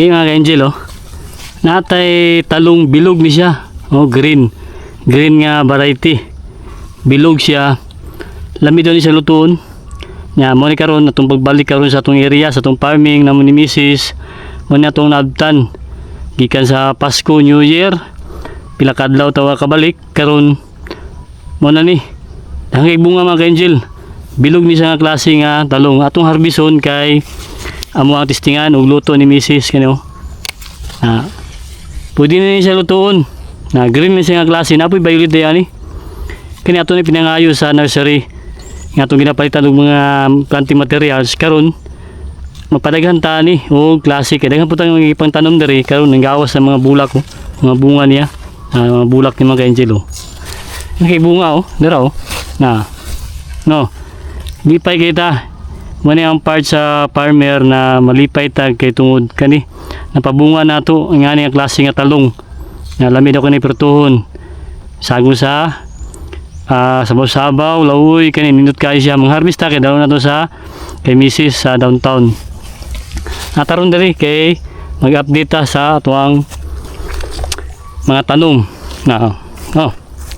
Okay mga ka-angel oh. Natay talong bilog ni siya. Oh, green. Green nga variety. Bilog siya. Lami daw ni siya lutuon. Nya mo ni karon atong pagbalik karon sa atong area, sa atong farming namo ni Mrs. Mo ni atong nabtan. Gikan sa Pasko, New Year. Pila ka adlaw tawa kabalik karon mo na ni. Hangay bunga mga ka-angel. Bilog ni siya nga klase nga talong. Atong harbison kay amo ang testingan og luto ni Mrs. kano. Pwede na siya lutuon. Na green na siya nga klase. Napoy violet na yan eh. Kaya ito na pinangayo sa nursery. Nga itong ginapalitan ng mga planting materials. Karon mapadaghan ta ni. O klase. Kaya daghan po tayong ipang tanom dari. Karon nanggawas sa mga bulak. Oh. Mga bunga niya. Mga bulak ni mga ka-angel. Oh. Okay, bunga. Oh. Dara. Oh. No. Lipay kita. Muna ang part sa farmer na malipay tag kay tungod kani. Napabunga na ito. Ang nga ang klase nga talong. Lamid ako ni pertuhon sago sa sabaw-sabaw lauy kani nindot kayo siya mangharvest ta kay daw na to sa kay Mrs. sa downtown. Nataron diri kay mag-update ta sa atuang mga tanom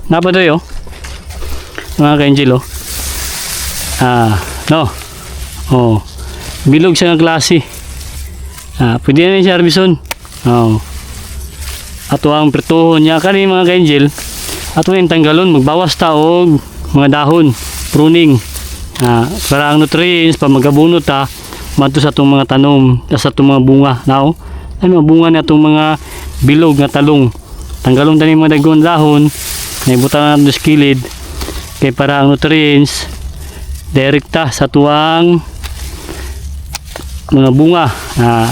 napa diri oh mga ka-angel bilog siya nga klase. Pwede na siya harbison. Ato ang pertuhon niya kani mga ka-angel ato yung tanggalon magbawas ta og mga dahon pruning para ang nutrients pa magabuno ta madto sa atong mga tanom sa atong mga bunga now ay mga bunga na atong mga bilog nga talong tanggalon tani mga dagon dahon naibutan na sa kilid kay para ang nutrients direkta sa tuwang mga bunga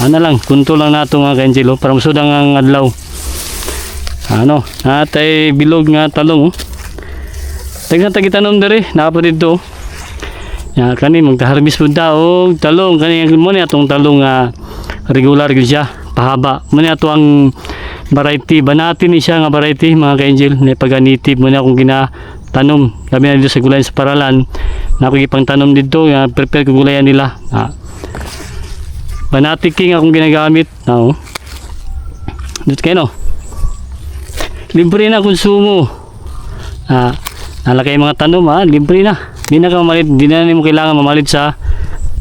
lang kunto lang nato mga ka-angel para masudang ang adlaw. Atay bilog nga talong. Tagna tagitanom diri, napa dito. Kani magta-harvest pud ta og talong kani mo ni atong talong regular gyud siya, pahaba. Mo ni ato ang variety, banatin ni siya nga variety mga ka-angel, ni paganitib mo ni akong ginatanom. Labi na dito sa gulayan sa paralan. Na ako gipang tanom dito, prepare ko gulayan nila. Banati king akong ginagamit. Dito kayo no. Libre na konsumo. Nalakay mga tanom libre na. Di na ka mamalit, di na mo kailangan mamalit sa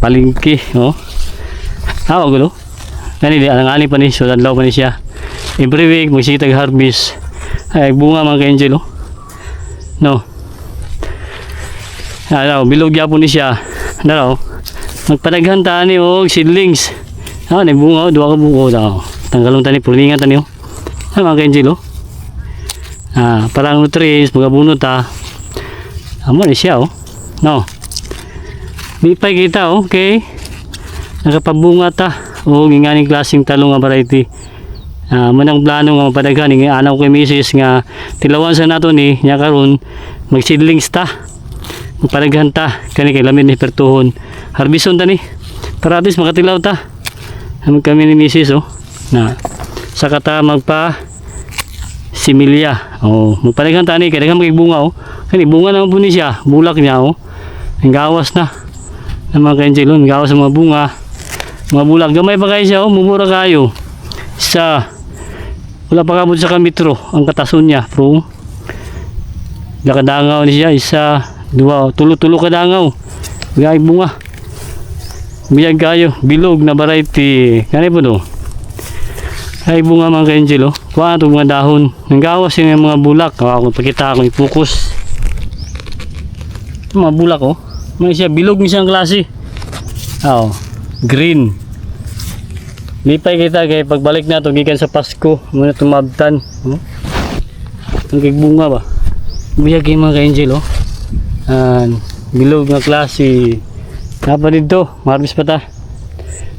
palengke, no? Gulo. Kani di alang-ali pa ni so adlaw pa ni siya. Every week magsitag harvest. Ay bunga mga ka-angel, no. Bilog gyapon ni siya. Magpadaghan ta ni og seedlings. Ni bunga duha ka buko daw. Tanggalon tani pruningan tani mga ka-angel, parang nutrients magabuno ta amo ni siya no lipay kita okay nakapabunga ta o ginganing klaseng talong nga variety manang plano nga mapadaghan nga anaw kay Mrs. nga tilawan sa nato ni nya karon magseedlings ta mapadaghan ta kani kay lamin ni pertuhon harbison ta ni para at least makatilaw ta kami ni Mrs. na saka ta magpa similya. Magpadaghan tani kay daghang bunga Kani bunga naman po ni siya, bulak niya Ang gawas na. Ang mga ka-angel ang gawas sa mga bunga. Mga bulak gamay pa kayo siya mumura kayo. Wala pa kabot sa kamitro ang katason niya, bro. Nakadangaw ni siya tulo-tulo kadangaw. Gay bunga. Biyag kayo, bilog na variety. Kani po do? Ay bunga mga ka-angel kuha itong mga dahon nanggawas yung mga bulak kung pakita ako i-focus mga bulak may siya bilog niya ang klase green lipay kita kay pagbalik na ito gikan sa Pasko muna tumabtan ang bunga ba biyag yung mga ka-angel bilog na klase napa dito marbis pa ta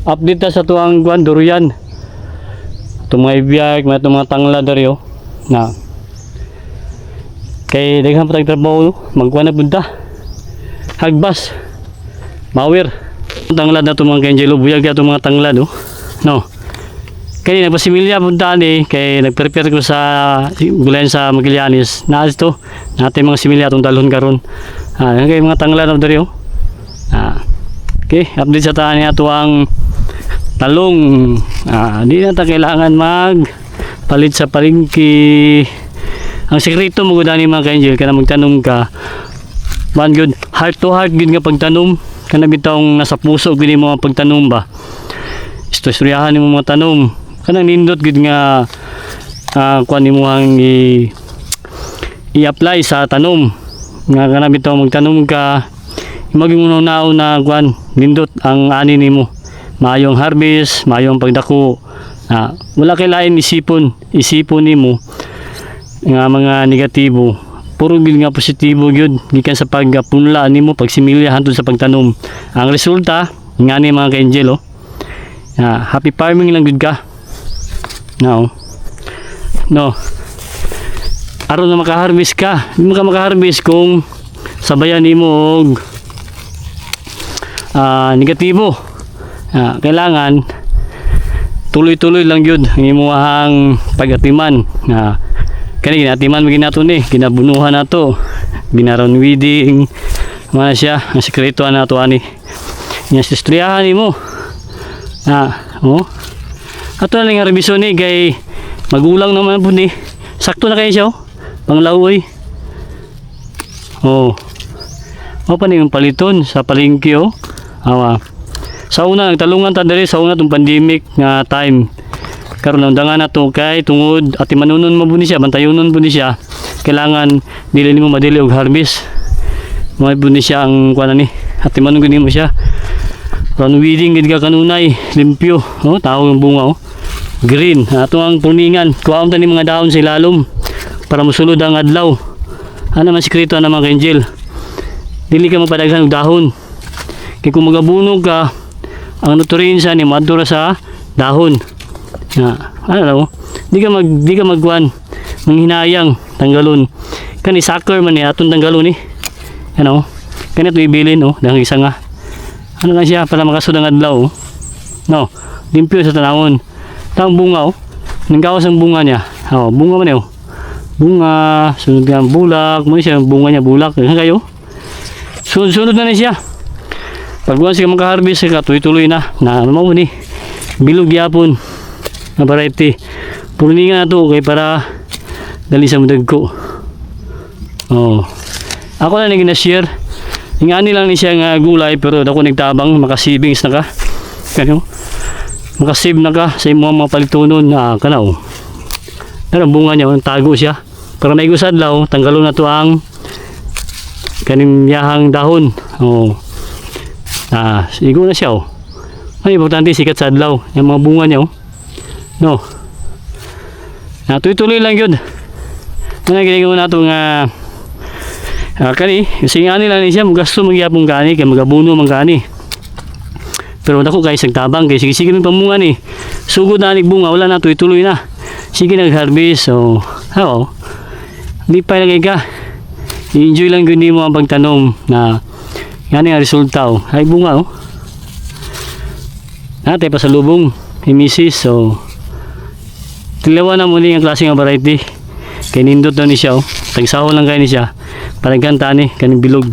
update ta sa tuang durian itong mga ibiyag, mga tangla dari kay daghang patag trabaho magkuha na punta hagbas mawir tanglad na itong mga ka-angel buyag na itong mga tanglad kay nagpasimilya punta kay nagprepare ko sa gulayan sa Magallanes naas ito natin mga similya itong dalhon karon kay mga tanglad na dari okay update sa taan niya ito ang talong. Di na ta kailangan palit sa palengke. Ang sekreto mo gud ani mga ka-angel kana magtanom ka. Man good heart to heart gud nga pagtanom kana bitawng nasa puso gud mo ang pagtanom ba. Istoryahan nimo mga tanom. Kanang nindot gud nga kuan nimo ang i-apply sa tanom. Nga kana bitawng magtanom ka maging unaw na kuan nindot ang ani nimo. Maayong harvest, maayong pagdako. Wala kay lain isipon nimo nga mga negatibo, puro gid nga positibo gyud gikan sa pagpunla nimo pagsimilya hantud sa pagtanom. Ang resulta ngani mga ka-angel happy farming lang gud ka no aron na makaharvest ka. Di mo ka makaharvest kung sabayan nimo og negatibo. Kailangan tuloy-tuloy lang yun ang imuhang pag-atiman. Kani ginatiman maging nato ni ginabunuhan nato, ginaron weeding mana siya ang sekreto nato ani nya istoryahan nimo. Ato na nga revision ni kay magulang naman po ni sakto na kayo siya panglawoy. Pa ni yung paliton sa palengke sa una nagtalungan ta diri sa una tong pandemic nga time. Karon undangan na to kay tungod ati manunon mo buni siya, bantayunon buni siya. Kailangan dili nimo madili og harvest. Mo buni siya ang kuan ni. Ati manunon gani mo siya. Ron weeding gid ka kanunay, limpyo. Tawag ang bunga green. Ato ang puningan, kuhaon ta ni mga dahon sa ilalom para mosulod ang adlaw. Ano man sekreto na mga ka-angel. Dili ka magpadaghan og dahon. Kay kung magabunog ka, ang nutrients ni madura sa dahon. Di ka magwan manghinayang tanggalon kani sucker man ni aton tanggalon ni kani to ibilin dang isa nga lang siya para makasud ang adlaw limpyo sa tanawon tang bunga nanggawas ang bunga niya bunga man bunga sunod nga bulak mo siya bunga niya bulak kayo sunod na siya pagbuwan siya makaharvest ka tuloy-tuloy na mo ni bilog yapon na variety. Puningan na to kay para dali sa mudag ko. Ako na naging na-share. Ingani lang ni siya nga gulay pero ako nagtabang makasavings na ka. Makasave na ka sa imong mga palitunon kanaw. Pero bunga niya tago siya. Para may gusad law tanggalon na to ang kaning yahang dahon. Sigo na siya Ay importante sikat sa adlaw yung mga bunga niya tuloy-tuloy lang yun. Ginagawa nato nga kani singani lang ni siya magasto magyapong gani kay magabuno man gani. Pero dako kay sagtabang kay sige man pamunga ni. Sugod na ni bunga wala na tuloy-tuloy na. Sige nag-harvest Di pa lagay ka. I-enjoy lang gud nimo ang pagtanom na ngani ang resulta ay bunga Nate pa sa lubong ni Mrs. Tilawan na muli ang klase ng variety. Kay nindot daw ni siya tagsahon lang kayo ni siya. Parang ganta ni kaning bilog.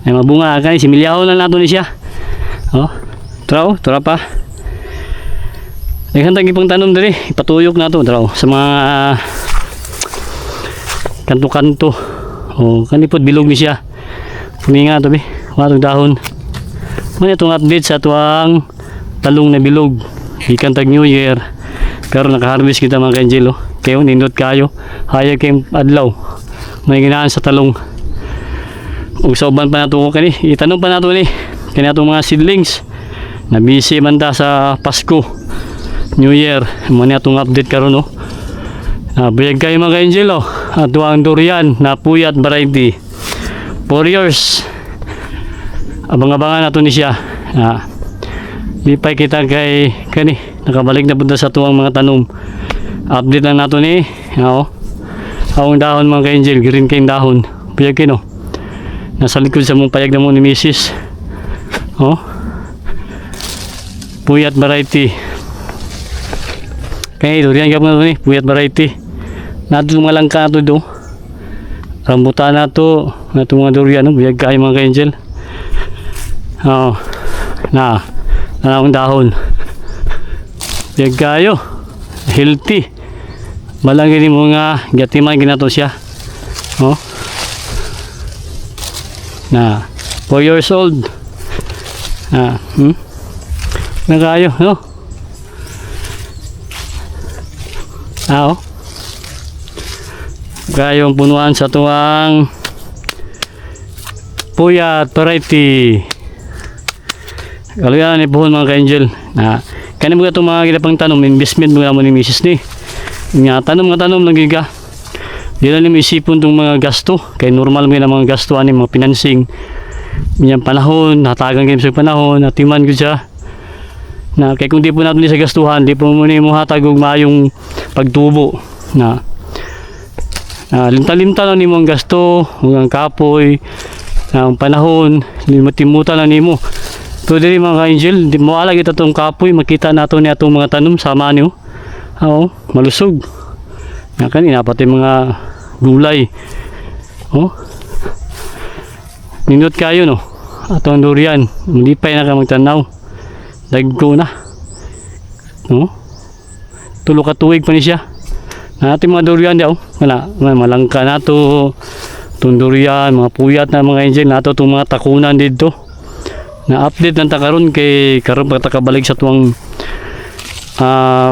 Ay mabunga kani similyaho lang nato ni siya. Tura pa. Daghang tagi pang tanom diri, ipatuyok nato sa mga kanto-kanto. Kani pod bilog ni siya. Puninga to watong dahon. Muna itong update sa tuwang talong na bilog. Ikan tag New Year. Pero naka-harvest kita mga ka-angel Kayo nindot kayo. Hayag kayong adlaw. May ginaan sa talong. Ug sa uban pa nato kani. Itanong pa nato ni. Kani atong mga seedlings. Na busy man ta sa Pasko. New Year. Muna itong update karon Buyag kayo mga ka-angel At tuwang durian na puyat variety. 4 years. Abang-abangan nato ni siya. Di pa kita kay kani nakabalik na punta sa tuwang mga tanom. Update lang nato ni awang dahon mga ka-angel, green kayong dahon. Puyag kayo nasa likod sa mong payag na mo ni Mrs. Puyat variety. Kaya ito, riyan kapag nato ni puyat variety. Nato mga langka nato do. Rambutan nato mga durian. Puyag kayo mga ka-angel. ang dahon. Yan kayo. Healthy. Malagi ni mga gatiman ginato siya. Oh. Na 4 years old. Yan kayo, no? Oh. Kayo ang punuan sa tuwang puyat variety. Kalau yan ni buhon mga ka-angel. Kaya mo itong mga ginapang tanom, investment mo naman ni Mrs. ni. Nga tanom lang giga. Di lang ni isipon itong mga gasto. Kaya normal mo yung mga gasto ani mga financing. Yung panahon, natagang kayo sa panahon, natiman ko siya. Kaya kung di po natin sa gastuhan, di po muna mo hatag og maayong pagtubo. Limta-limta lang ni mo ang gasto, ang kapoy, ang panahon, limutimuta lang ni mo. Pero dili mga ka-angel, di mo alag ito itong kapoy, makita nato niya itong mga tanom, sama niyo. Oo, malusog. Kanina pati mga gulay. Oh. Nindot kayo no. Atong durian, hindi pa na ka magtanaw. Dagko na. No? Tulo ka tuig pa ni siya. Natin mga durian daw. Wala, malangka na to. Itong durian, mga puyat na mga angel na to, itong mga takunan dito. Na-update ng takaron kay karon pagtakabalik sa tuwang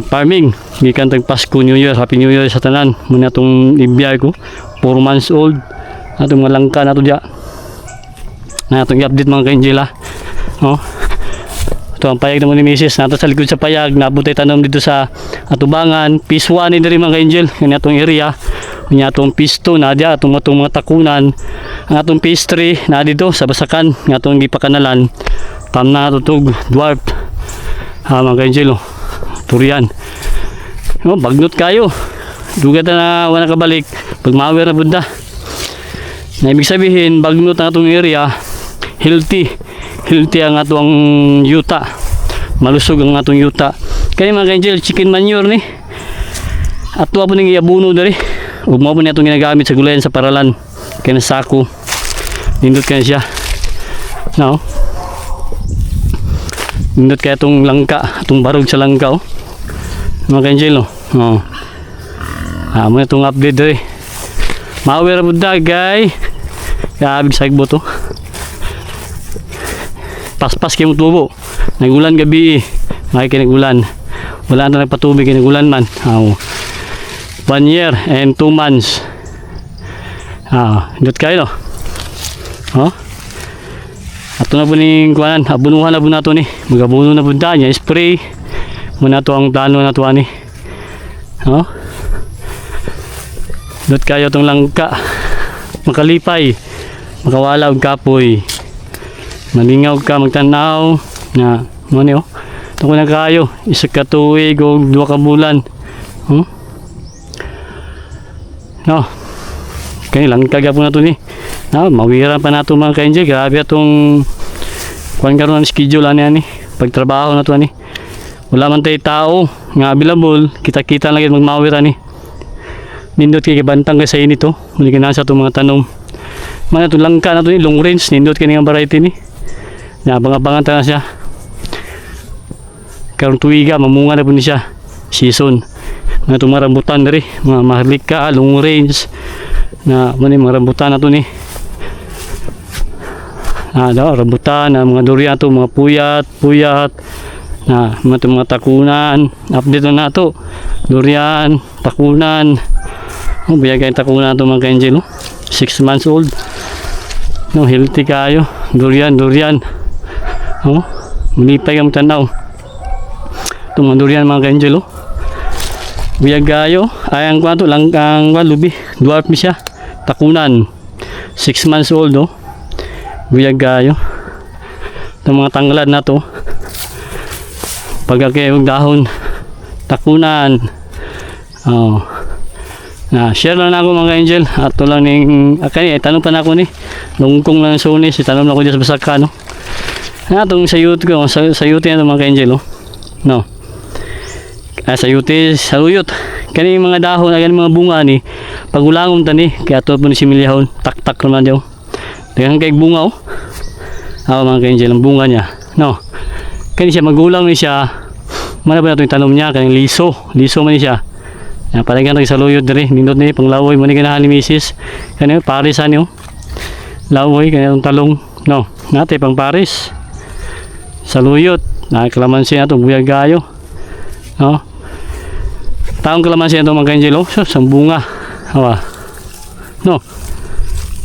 farming. Gikan tag Pasko, New Year, Happy New Year sa tanan. Muna itong ibiyay ko, 4 months old. Atong mga langka na to dya. Na itong i-update mga ka-angel ha. Oh. Ito ang payag naman ni Mrs. Nato sa likod sa payag, nabutay tanom dito sa atubangan. Phase 1 ni rin mga ka-angel. Yan itong area. Yan itong phase 2 na dyan. Itong mga takunan. Ang itong phase 3 na dito sa Basakan. Yan itong ipakanalan. Tam na tutog. Dwarf. Mga ka-angel. Oh. Turian. Oh, bagnot kayo. Dugat na wala kabalik. Pag mawer na bunda. Na ibig sabihin, bagnot na itong area. Healthy ang atong yuta, malusog ang atong yuta. Kaya mga ka-angel, chicken manure ni ato po ning iabuno dari ug mao po ni atong ginagamit sa gulayan sa paralan kay nasako nindot kaya siya no, nindot kaya itong langka, itong barog sa langka oh. Mga ka-angel no? Oh. Mo itong update dari mawera po dagay kaabig sagbo to. Paspas kayo tubo. Nagulan gabi. May kinagulan. Wala na nagpatubig kinagulan man. 1 year and 2 months. Dot kayo no. Oh. Ato na po ning kuanan, abunuhan na po nato ni. Magabuno na po niya, spray. Muna to ang plano na to ani. Oh. Dot kayo tong langka. Makalipay. Makawala og kapoy. Malingaw ka magtanaw na mo ni oh. Ito na kayo isa ka tuig o 2 ka bulan. No. Kani lang kagapon na to ni. Mawira pa nato mga ka-angel. Grabe atong kuan karon ang schedule ani pagtrabaho na to ani. Wala man tay tao nga available, kita-kita lang magmawira ni. Nindot kay bantang kay sa inito. Muli ka na sa itong mga tanom. Mga ito langka na to ni long range. Nindot kay nga variety ni. Abang-abangan ta na siya. Karong tuiga mamunga na po ni siya. Season. Mga itong mga rambutan dari. Mga maharlika, long range. Na mga rambutan na to ni. Rambutan, mga durian to, mga puyat. Mga takunan. Update na to. Durian, takunan. Biyagay takunan to mga ka-angel. 6 months old. No, healthy kayo. Durian. Malipay ang tanaw. Itong mga durian mga ka-angel biyagayo ay ang kwanto lang ang lubi dwarf mi siya takunan 6 months old biyagayo itong mga tanglad na to pagkakayong dahon takunan share lang na ako mga ka-angel ato lang ning tanong pa na ako ni lungkong lang suni si tanong na ako dyan sa Basaka itong sayut ko sayut yan mga ka-angel no sayuti saluyot kani mga dahon na mga bunga ni pagulangom tani kaya to po ni similyahon tak naman daw daghang kay bunga mga ka-angel ang bunga niya no Kani siya magulang ni siya. Mana ba nato yung tanom niya kani liso man ni siya. Ya palagan tag saluyod diri nindot ni panglawoy mo ni ganahan ni Mrs. Kani paris ani oh. Lawoy kani ang talong no. Nate pang paris. Saluyot na kalamansi nato buyag gayo. No. Taong kalamansi nato mga Angel oh. So, sang bunga. Hawa. No.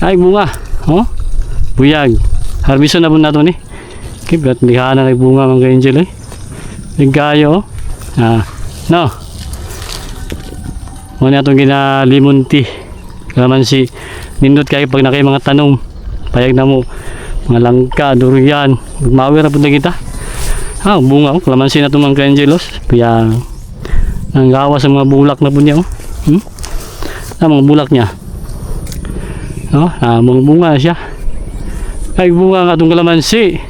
Ay bunga. Oh. Buyag. Harbison na po nato ni. Kiblat hindi ka na nagbunga mga Angel eh. Gayo oh. No. Muna itong ginalimun tea. Kalamansi. Nindot kayo pag nakay mga tanong. Payag na mo. Mga langka, durian. Magmawir na po na kita. Bunga oh. Kalamansi na itong mga Angelos. Kaya nanggawa sa mga bulak na po niya oh. Mga bulak niya. No? Mga bunga siya. Ay bunga nga itong kalamansi.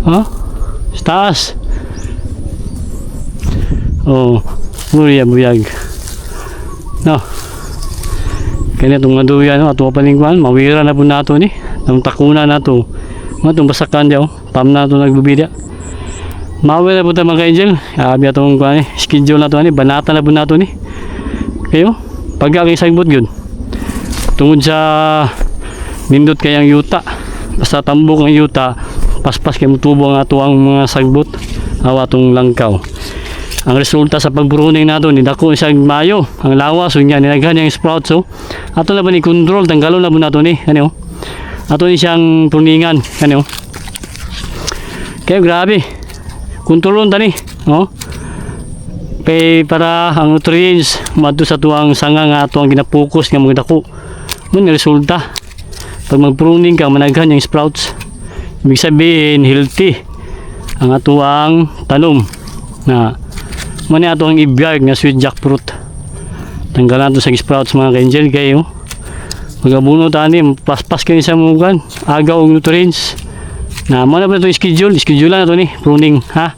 Oh. Sa taas. Oh. Buyag. No. Kaya itong maduya no, ato palingkuhan, mawira na po nato ni. Itong takuna nato. Itong basakan diya, pam nato nagbubidya. Mawira na po tayo mga Angel. Abi itong schedule nato ni, banata na po nato ni. Kayo, pag aking sagbot yun. Tungod sa nindot kayang yuta. Basta tambok ang yuta, paspas kay mutubo ang ato ang mga sagbot. Awa itong langkaw. Ang resulta sa pagburuning nato ni dako isang mayo ang lawas unya nilaghan yang sprout so ato na ba ni control tanggalon na po nato ni ano ato ni siyang pruningan ano kaya grabe kontrolon tani no pay para ang nutrients madto sa tuang sanga nga ato ang ginapokus nga mga dako mo ni resulta pag magpruning ka managhan yang sprouts ibig sabihin healthy ang ato ang tanom na mani ato ang ibiyag nga sweet jackfruit. Tanggalan to sa sprouts mga Angel kayo. Magabuno tani paspas kayo sa mugan. Agaw og nutrients. Na mo na ba itong schedule? Schedule na to ni pruning ha.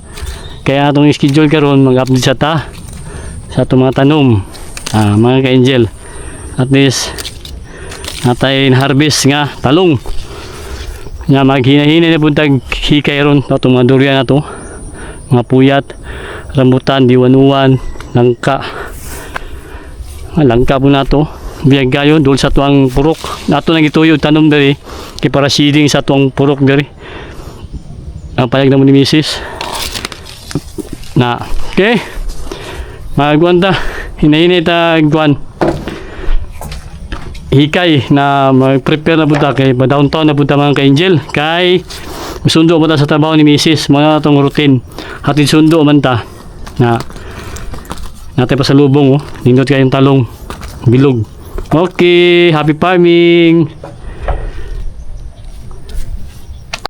Kaya atong schedule karon mag-update sa ta sa atong mga tanom. Mga Angel. At least natay harvest nga talong. Nga maghina-hina na buntag hikay ron atong mga durian na to. Mga puyat, rambutan, diwan-uwan, langka. Langka po na to. Biyag gayon, doon sa tuang purok. Nato nang ituyo, tanom dari. Kaya para seeding sa tuang purok dari. Ang payag na mo ni Mrs. Okay. Magwan ta. Hinahinay ta gwan. Hikay na mag-prepare na po ta. Kay downtown na po ta mga ka-Angel. Kay sundo mo ta sa trabaho ni Mrs. Mga itong routine. Hatid sundo man ta. Natin pa sa lubong. Nindot kayong talong. Bilog. Okay. Happy farming.